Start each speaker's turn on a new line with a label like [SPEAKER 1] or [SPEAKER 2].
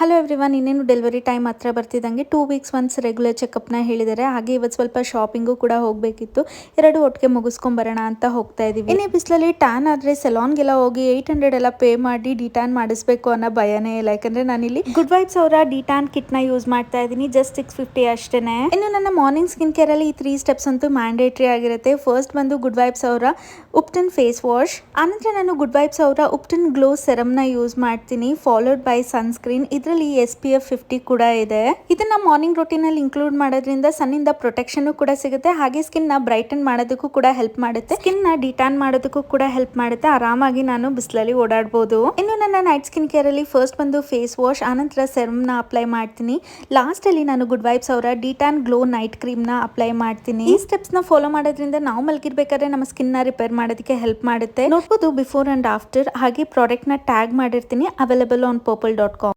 [SPEAKER 1] Hello everyone, ಇನ್ನೇನು delivery time ಹತ್ರ ಬರ್ತಿದ್ದಂಗೆ 2 weeks once regular ಚೆಕಪ್ನ ಹೇಳಿದ್ದಾರೆ. ಹಾಗೆ ಇವತ್ತು ಸ್ವಲ್ಪ ಶಾಪಿಂಗು ಕೂಡ ಹೋಗಬೇಕಿತ್ತು. ಎರಡು ಒಟ್ಟಿಗೆ ಮುಗಿಸ್ಕೊಂಬರೋಣ ಅಂತ ಹೋಗ್ತಾ ಇದೀವಿ. ಇನ್ನೇ ಬಿಸಿಲಲ್ಲಿ ಟ್ಯಾನ್ ಆದರೆ ಸೆಲಾನ್ಗೆಲ್ಲ ಹೋಗಿ 800 ಎಲ್ಲ ಪೇ ಮಾಡಿ ಡಿಟ್ಯಾನ್ ಮಾಡಿಸ್ಬೇಕು ಅನ್ನೋ ಭಯನೇ ಇಲ್ಲ. ಯಾಕಂದ್ರೆ ನಾನಿಲ್ಲಿ ಗುಡ್ ವೈಬ್ಸ್ ಅವರ ಡಿಟ್ಯಾನ್ ಕಿಟ್ನ ಯೂಸ್ ಮಾಡ್ತಾ ಇದ್ದೀನಿ. ಜಸ್ಟ್ 650 ಅಷ್ಟೇನೆ. ಇನ್ನು ನನ್ನ ಮಾರ್ನಿಂಗ್ ಸ್ಕಿನ್ ಕೇರ್ ಅಲ್ಲಿ ಈ 3 ಸ್ಟೆಪ್ಸ್ ಅಂತೂ ಮ್ಯಾಂಡೇಟ್ರಿ ಆಗಿರುತ್ತೆ. ಫಸ್ಟ್ ಬಂದು ಗುಡ್ ವೈಬ್ಸ್ ಅವರ ಉಪ್ಟನ್ ಫೇಸ್ ವಾಶ್, ಆನಂತರ ನಾನು ಗುಡ್ ವೈಬ್ಸ್ ಅವರ ಉಪ್ಟನ್ ಗ್ಲೋ ಸೆರಮ್ನ ಯೂಸ್ ಮಾಡ್ತೀನಿ, ಫಾಲೋಡ್ ಬೈ ಸನ್ಸ್ಕ್ರೀನ್. ಇದರಲ್ಲಿ SPF 50 ಕೂಡ ಇದೆ. ಇದನ್ನ ಮಾರ್ನಿಂಗ್ ರೂಟೀನ್ ಅಲ್ಲಿ ಇನ್ಕ್ಲೂಡ್ ಮಾಡೋದ್ರಿಂದ ಸನ್ನಿಂದ ಪ್ರೊಟೆಕ್ಷನ್ ಕೂಡ ಸಿಗುತ್ತೆ. ಹಾಗೆ ಸ್ಕಿನ್ ನ ಬ್ರೈಟನ್ ಮಾಡೋದಕ್ಕೂ ಕೂಡ ಹೆಲ್ಪ್ ಮಾಡುತ್ತೆ. ಸ್ಕಿನ್ ನ ಡಿಟ್ಯಾನ್ ಮಾಡೋದಕ್ಕೂ ಕೂಡ ಹೆಲ್ಪ್ ಮಾಡುತ್ತೆ. ಆರಾಮಾಗಿ ನಾನು ಬಿಸಿಲಲ್ಲಿ ಓಡಾಡಬಹುದು. ಇನ್ನು ನನ್ನ ನೈಟ್ ಸ್ಕಿನ್ ಕೇರ್ ಅಲ್ಲಿ ಫಸ್ಟ್ ಬಂದು ಫೇಸ್ ವಾಶ್, ಆನಂತರ ಸೆರಮ್ ನ ಅಪ್ಲೈ ಮಾಡ್ತೀನಿ. ಲಾಸ್ಟ್ ಅಲ್ಲಿ ನಾನು ಗುಡ್ ವೈಬ್ಸ್ ಅವರ ಡಿಟ್ಯಾನ್ ಗ್ಲೋ ನೈಟ್ ಕ್ರೀಮ್ ನ ಅಪ್ಲೈ ಮಾಡ್ತೀನಿ. ಈ ಸ್ಟೆಪ್ಸ್ ನ ಫಾಲೋ ಮಾಡೋದ್ರಿಂದ ನಾವು ಮಲಗಿರ್ಬೇಕಾದ್ರೆ ನಮ್ಮ ಸ್ಕಿನ್ ನ ರಿಪೇರ್ ಮಾಡೋದಕ್ಕೆ ಹೆಲ್ಪ್ ಮಾಡುತ್ತೆ. ನೋಡಬಹುದು ಬಿಫೋರ್ ಅಂಡ್ ಆಫ್ಟರ್. ಹಾಗೆ ಪ್ರಾಡಕ್ಟ್ ನ ಟ್ಯಾಗ್ ಮಾಡಿರ್ತೀನಿ, ಅವೈಲೇಬಲ್ ಆನ್ purple.com.